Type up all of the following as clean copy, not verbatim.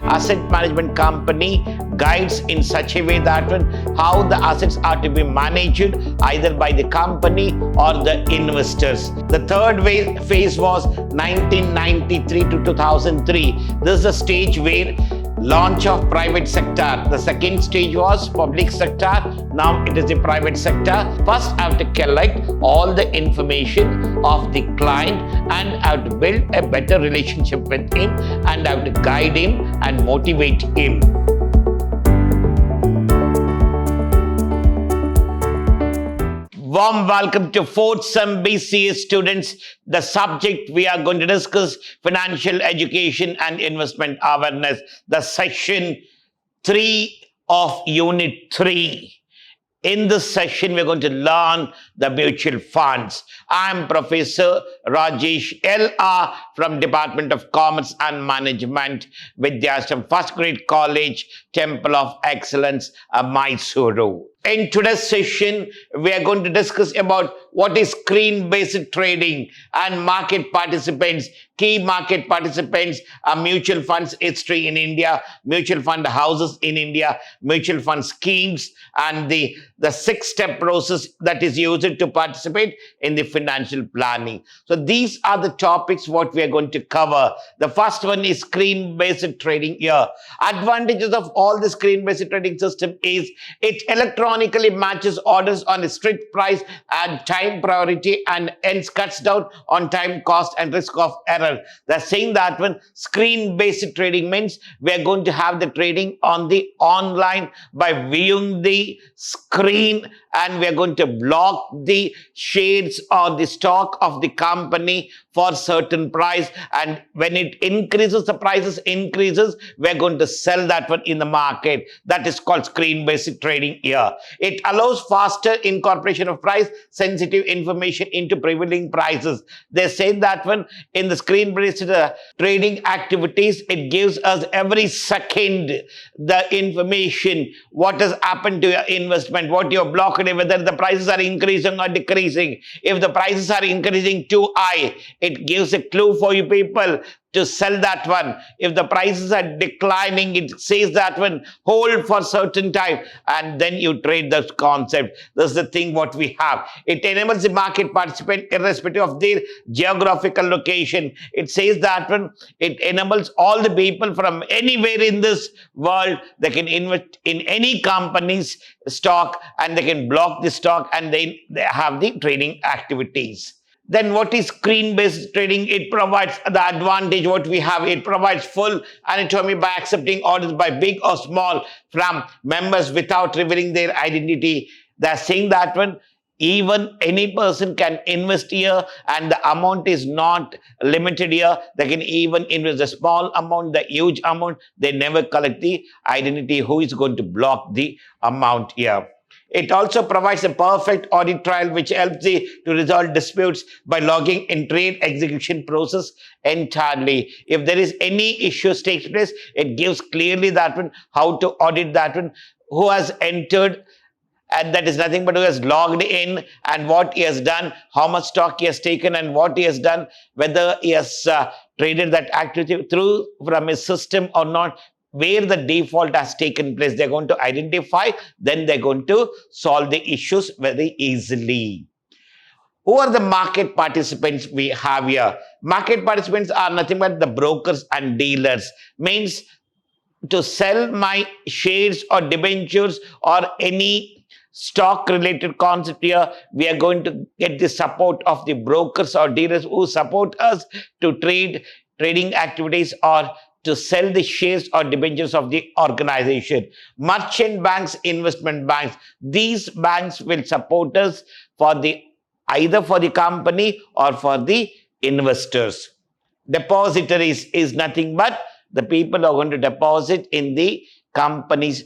Asset management company guides in such a way that how the assets are to be managed either by the company or the investors. The third phase was 1993 to 2003. This is a stage where launch of private sector. The second stage was public sector. Now it is the private sector. First I have to collect all the information of the client and I have to build a better relationship with him and I have to guide him and motivate him. Warm welcome to 4th Sem B.Ca students. The subject we are going to discuss, financial education and investment awareness. The section 3 of unit 3. In this session, we're going to learn the mutual funds. I'm Professor Rajesh L.R. from Department of Commerce and Management, Vidhyaashram, First Grade College, Temple of Excellence, MYSURU. In today's session, we are going to discuss about what is screen-based trading and market participants, key market participants, mutual funds history in India, mutual fund houses in India, mutual fund schemes, and the 6-step process that is used to participate in the financial planning. So these are the topics what we are going to cover. The first one is screen-based trading here. Advantages of all the screen-based trading system is it electronically matches orders on a strict price and time priority and hence cuts down on time, cost and risk of error. They're saying that when screen-based trading means we're going to have the trading on the online by viewing the screen and we're going to block the shares or the stock of the company for certain price, and when it increases, the prices increases, we're going to sell that one in the market. That is called screen-based trading here. It allows faster incorporation of price sensitive information into prevailing prices. They say that when in the screen-based trading activities, it gives us every second the information, what has happened to your investment, what you're blocked, whether the prices are increasing or decreasing. If the prices are increasing too high, it gives a clue for you people to sell that one. If the prices are declining, it says that one hold for certain time and then you trade the concept. This is the thing what we have. It enables the market participant irrespective of their geographical location. It says that one, it enables all the people from anywhere in this world, they can invest in any company's stock and they can block the stock and they have the trading activities. Then what is screen-based trading? It provides the advantage what we have. It provides full anatomy by accepting orders by big or small from members without revealing their identity. They're saying that one, even any person can invest here and the amount is not limited here. They can even invest a small amount, the huge amount. They never collect the identity. Who is going to block the amount here? It also provides a perfect audit trail which helps you to resolve disputes by logging in trade execution process entirely. If there is any issues takes place, it gives clearly that one, how to audit that one, who has entered, and that is nothing but who has logged in and what he has done, how much stock he has taken and what he has done, whether he has traded that activity through from his system or not, where the default has taken place. They're going to identify, then they're going to solve the issues very easily. Who are the market participants we have here? Market participants are nothing but the brokers and dealers. Means to sell my shares or debentures or any stock related concept here, we are going to get the support of the brokers or dealers who support us to trading activities or to sell the shares or debentures of the organization. Merchant banks, investment banks, these banks will support us for the either for the company or for the investors. Depositories is nothing but the people who are going to deposit in the company's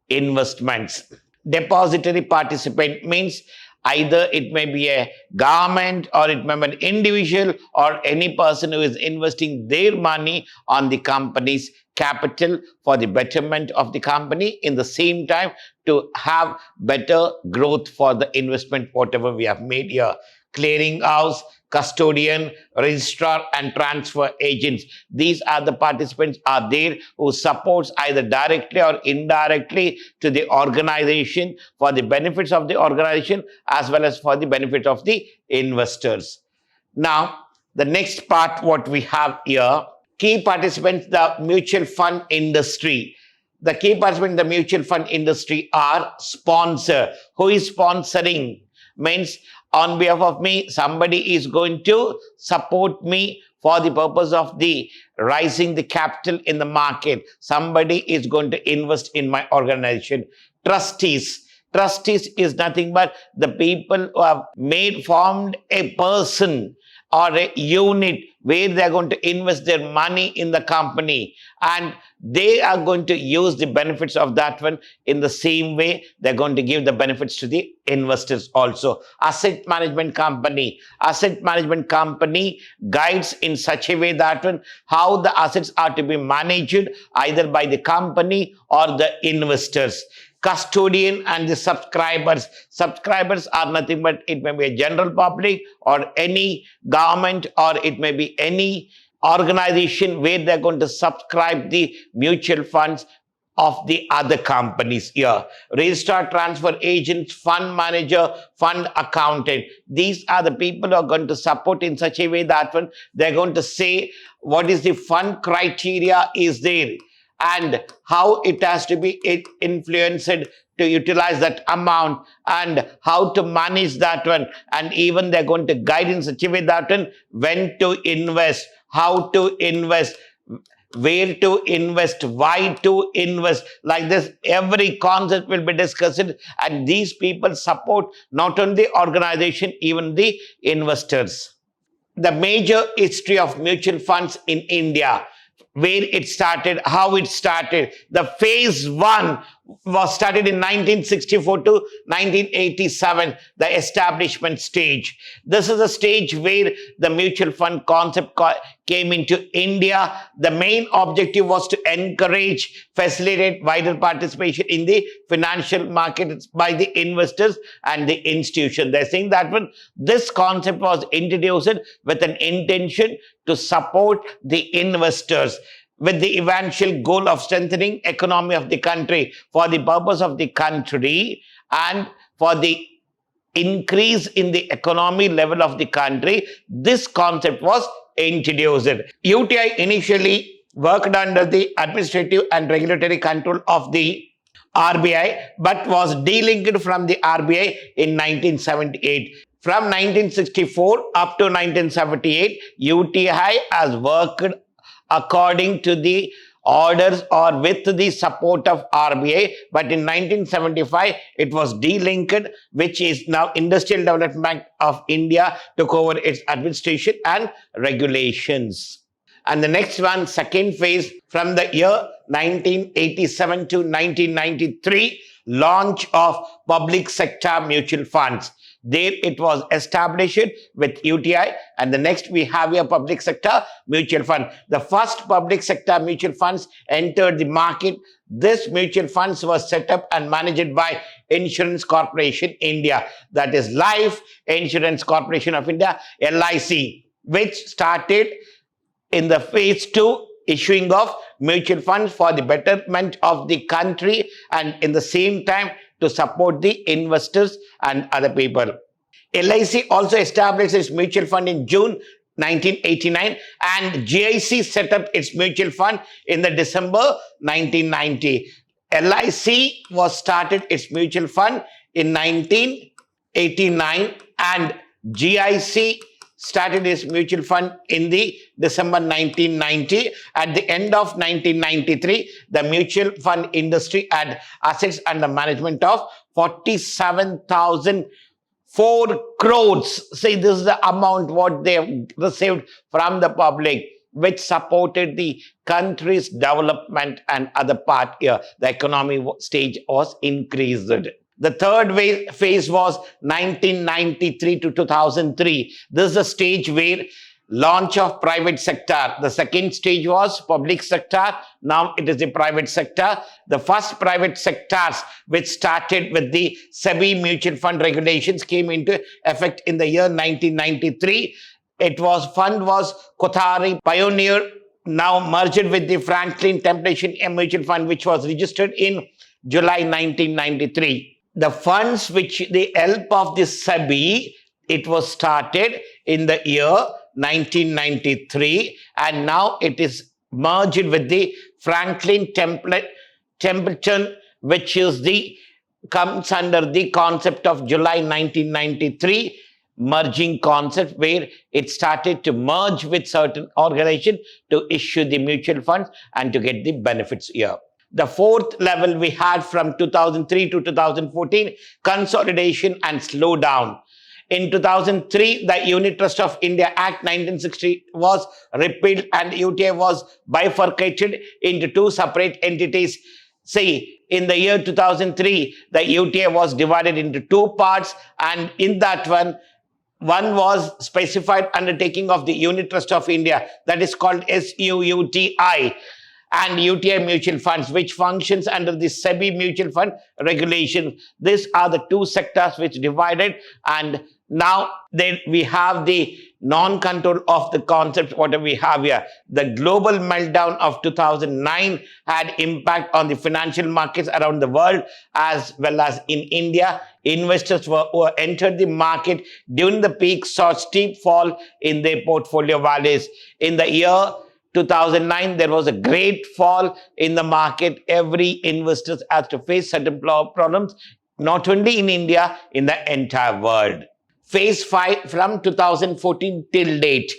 investments. Depository participant means either it may be a government or it may be an individual or any person who is investing their money on the company's capital for the betterment of the company, in the same time to have better growth for the investment whatever we have made here. Clearing house, custodian, registrar, and transfer agents. These are the participants are there who supports either directly or indirectly to the organization for the benefits of the organization as well as for the benefit of the investors. Now, the next part what we have here, key participants, the mutual fund industry. The key participants in the mutual fund industry are sponsor. Who is sponsoring? Means on behalf of me, somebody is going to support me for the purpose of the rising the capital in the market. Somebody is going to invest in my organization. Trustees. Trustees is nothing but the people who have formed a person or a unit where they are going to invest their money in the company, and they are going to use the benefits of that one in the same way they're going to give the benefits to the investors also. Asset management company. Asset management company guides in such a way that one how the assets are to be managed either by the company or the investors. Custodian and the subscribers. Subscribers are nothing but it may be a general public or any government or it may be any organization where they're going to subscribe the mutual funds of the other companies here. Registrar, transfer agents, fund manager, fund accountant. These are the people who are going to support in such a way that when they're going to say what is the fund criteria is there and how it has to be influenced to utilize that amount and how to manage that one. And even they're going to guide in such a way that one when to invest, how to invest, where to invest, why to invest. Like this, every concept will be discussed, and these people support not only the organization, even the investors. The major history of mutual funds in India, where it started, how it started. The phase one was started in 1964 to 1987, the establishment stage. This is a stage where the mutual fund concept came into India. The main objective was to encourage, facilitate wider participation in the financial markets by the investors and the institution. They're saying that when this concept was introduced with an intention to support the investors, with the eventual goal of strengthening economy of the country for the purpose of the country and for the increase in the economy level of the country. This concept was introduced. UTI initially worked under the administrative and regulatory control of the RBI but was delinked from the RBI in 1978. From 1964 up to 1978, UTI has worked according to the orders or with the support of RBI, but in 1975 it was delinked, which is now Industrial Development Bank of India took over its administration and regulations. And the next one, second phase, from the year 1987 to 1993, launch of public sector mutual funds. There it was established with UTI, and the next we have a public sector mutual fund. The first public sector mutual funds entered the market. This mutual funds was set up and managed by Insurance Corporation India, that is Life Insurance Corporation of India, LIC, which started in the phase 2 issuing of mutual funds for the betterment of the country and in the same time to support the investors and other people. LIC also established its mutual fund in June 1989 and GIC set up its mutual fund in the December 1990. LIC was started its mutual fund in 1989 and GIC started its mutual fund in the December 1990. At the end of 1993, the mutual fund industry had assets under management of 47,004 crores. See, this is the amount what they have received from the public, which supported the country's development and other part here. The economy stage was increased. The third phase was 1993 to 2003. This is the stage where launch of private sector. The second stage was public sector. Now it is the private sector. The first private sectors which started with the SEBI mutual fund regulations came into effect in the year 1993. Fund was Kothari Pioneer, now merged with the Franklin Temptation Mutual Fund, which was registered in July 1993. The funds which the help of the SEBI, it was started in the year 1993, and now it is merged with the Franklin Templeton, which is comes under the concept of July 1993 merging concept, where it started to merge with certain organization to issue the mutual funds and to get the benefits here. The fourth level we had from 2003 to 2014, Consolidation and Slowdown. In 2003, the Unit Trust of India Act 1960 was repealed and UTI was bifurcated into two separate entities. See, in the year 2003, the UTI was divided into two parts, and in that one was specified undertaking of the Unit Trust of India, that is called SUUTI, and UTI mutual funds, which functions under the SEBI mutual fund regulation. These are the two sectors which divided, and now then we have the non-control of the concept. What do we have here? The global meltdown of 2009 had impact on the financial markets around the world as well as in India. Investors who entered the market during the peak saw steep fall in their portfolio values. In the year 2009, there was a great fall in the market. Every investor has to face certain problems, not only in India, in the entire world. Phase 5 from 2014 till date,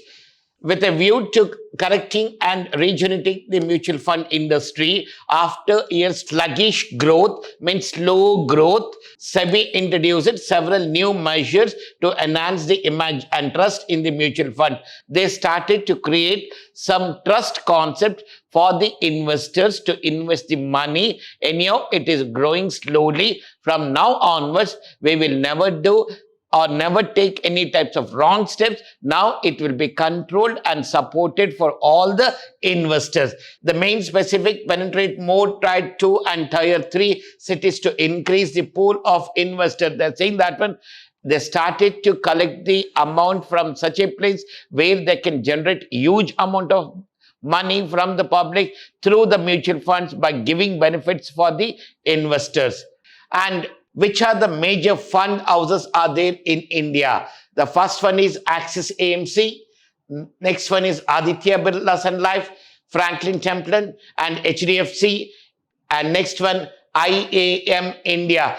with a view to correcting and regenerating the mutual fund industry after years sluggish growth, means slow growth. SEBI introduced several new measures to enhance the image and trust in the mutual fund. They started to create some trust concept for the investors to invest the money. Anyhow, it is growing slowly. From now onwards, we will never do or never take any types of wrong steps. Now it will be controlled and supported for all the investors. The main specific penetrate more tier 2 and tier 3 cities to increase the pool of investors. They're saying that one, they started to collect the amount from such a place where they can generate huge amount of money from the public through the mutual funds by giving benefits for the investors. And which are the major fund houses are there in India? The first one is Axis AMC. Next one is Aditya Birla Sun Life, Franklin Templeton, and HDFC. And next one, IAM India,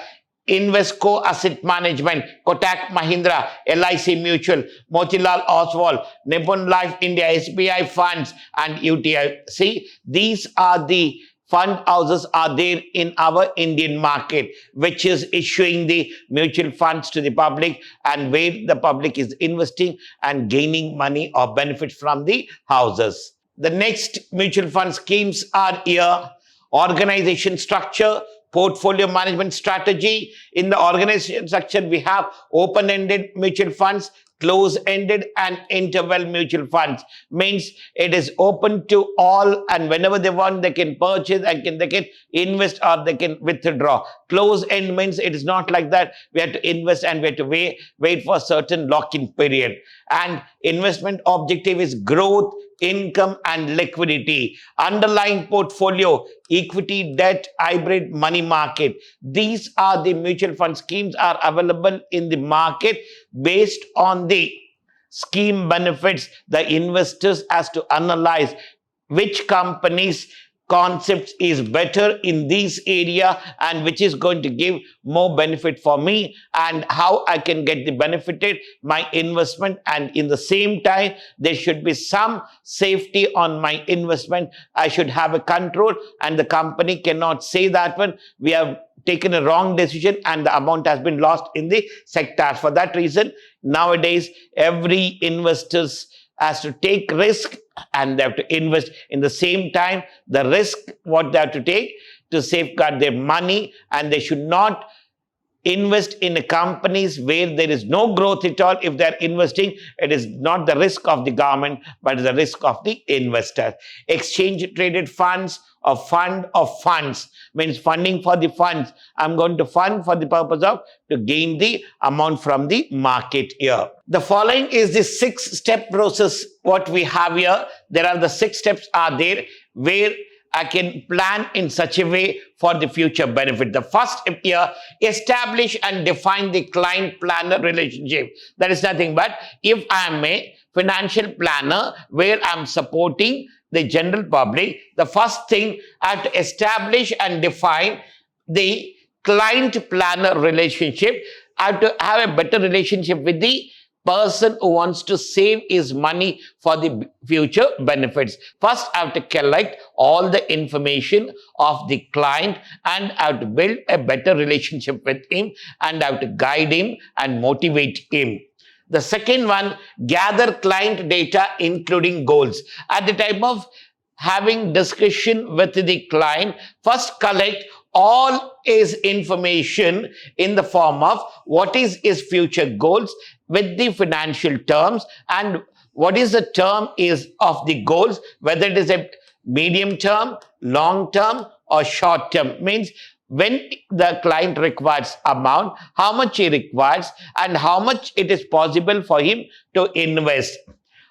Invesco Asset Management, Kotak Mahindra, LIC Mutual, Motilal Oswal, Nippon Life India, SBI Funds, and UTI. See, these are the fund houses are there in our Indian market, which is issuing the mutual funds to the public, and where the public is investing and gaining money or benefit from the houses. The next mutual fund schemes are here: organization structure, portfolio management strategy. In the organization structure, we have open-ended mutual funds, close-ended and interval mutual funds. Means it is open to all, and whenever they want, they can purchase and they can invest or they can withdraw. Close-end means it is not like that. We have to invest and we have to wait for a certain lock-in period. And investment objective is growth, income and liquidity. Underlying portfolio, equity, debt, hybrid, money market. These are the mutual fund schemes are available in the market. Based on the scheme benefits, the investors has to analyze which companies concepts is better in this area and which is going to give more benefit for me, and how I can get the benefited my investment, and in the same time there should be some safety on my investment. I should have a control, and the company cannot say that when we have taken a wrong decision and the amount has been lost in the sector. For that reason, nowadays every investors has to take risk and they have to invest. In the same time, the risk what they have to take to safeguard their money, and they should not invest in companies where there is no growth at all. If they are investing, it is not the risk of the government, but the risk of the investor. Exchange traded funds, a fund of funds means funding for the funds. I'm going to fund for the purpose of to gain the amount from the market here. The following is the 6-step process what we have here. There are the 6 steps are there where I can plan in such a way for the future benefit. The first step here, establish and define the client-planner relationship. That is nothing but if I am a financial planner where I am supporting the general public, the first thing I have to establish and define the client-planner relationship. I have to have a better relationship with the person who wants to save his money for the future benefits. First, I have to collect all the information of the client and I have to build a better relationship with him and I have to guide him and motivate him. The second one, gather client data including goals. At the time of having discussion with the client, first collect all his information in the form of what is his future goals with the financial terms and what is the term is of the goals, whether it is a medium term, long term or short term. Means when the client requires amount, how much he requires and how much it is possible for him to invest.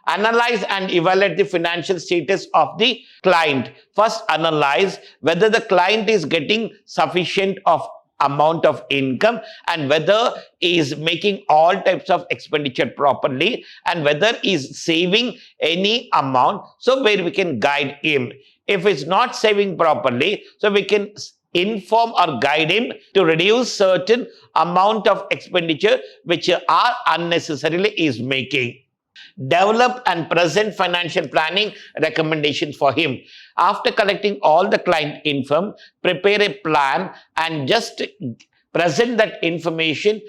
Analyze and evaluate the financial status of the client. First, analyze whether the client is getting sufficient of amount of income and whether he is making all types of expenditure properly and whether he is saving any amount, so where we can guide him. If it's not saving properly, so we can inform or guide him to reduce certain amount of expenditure which are unnecessarily is making. Develop and present financial planning recommendations for him. After collecting all the client info, prepare a plan and just present that information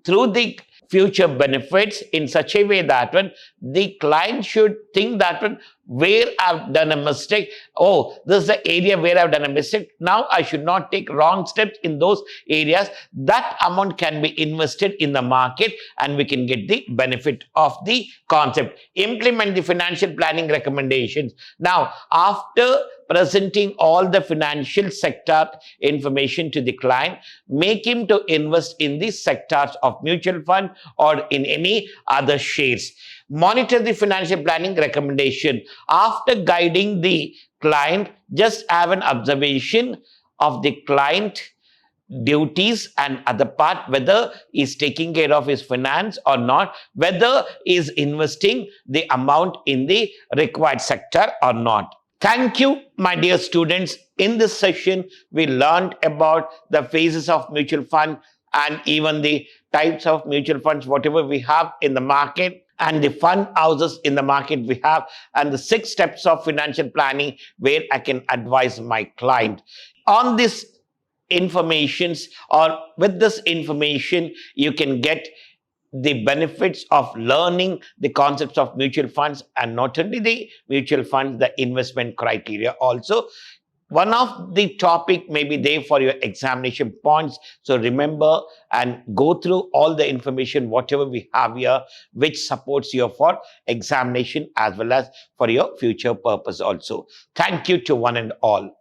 through the future benefits in such a way that when the client should think that when where I've done a mistake, oh, this is the area where I've done a mistake. Now I should not take wrong steps in those areas. That amount can be invested in the market and we can get the benefit of the concept. Implement the financial planning recommendations. Now, after presenting all the financial sector information to the client, make him to invest in the sectors of mutual fund or in any other shares. Monitor the financial planning recommendation. After guiding the client, just have an observation of the client duties and other part, whether he's taking care of his finance or not, whether he's investing the amount in the required sector or not. Thank you, my dear students. In this session, we learned about the phases of mutual fund and even the types of mutual funds, whatever we have in the market, and the fund houses in the market we have, and the 6 steps of financial planning where I can advise my client. On this informations or with this information, you can get the benefits of learning the concepts of mutual funds and not only the mutual funds, the investment criteria also. One of the topic may be there for your examination points. So remember and go through all the information, whatever we have here, which supports you for examination as well as for your future purpose also. Thank you to one and all.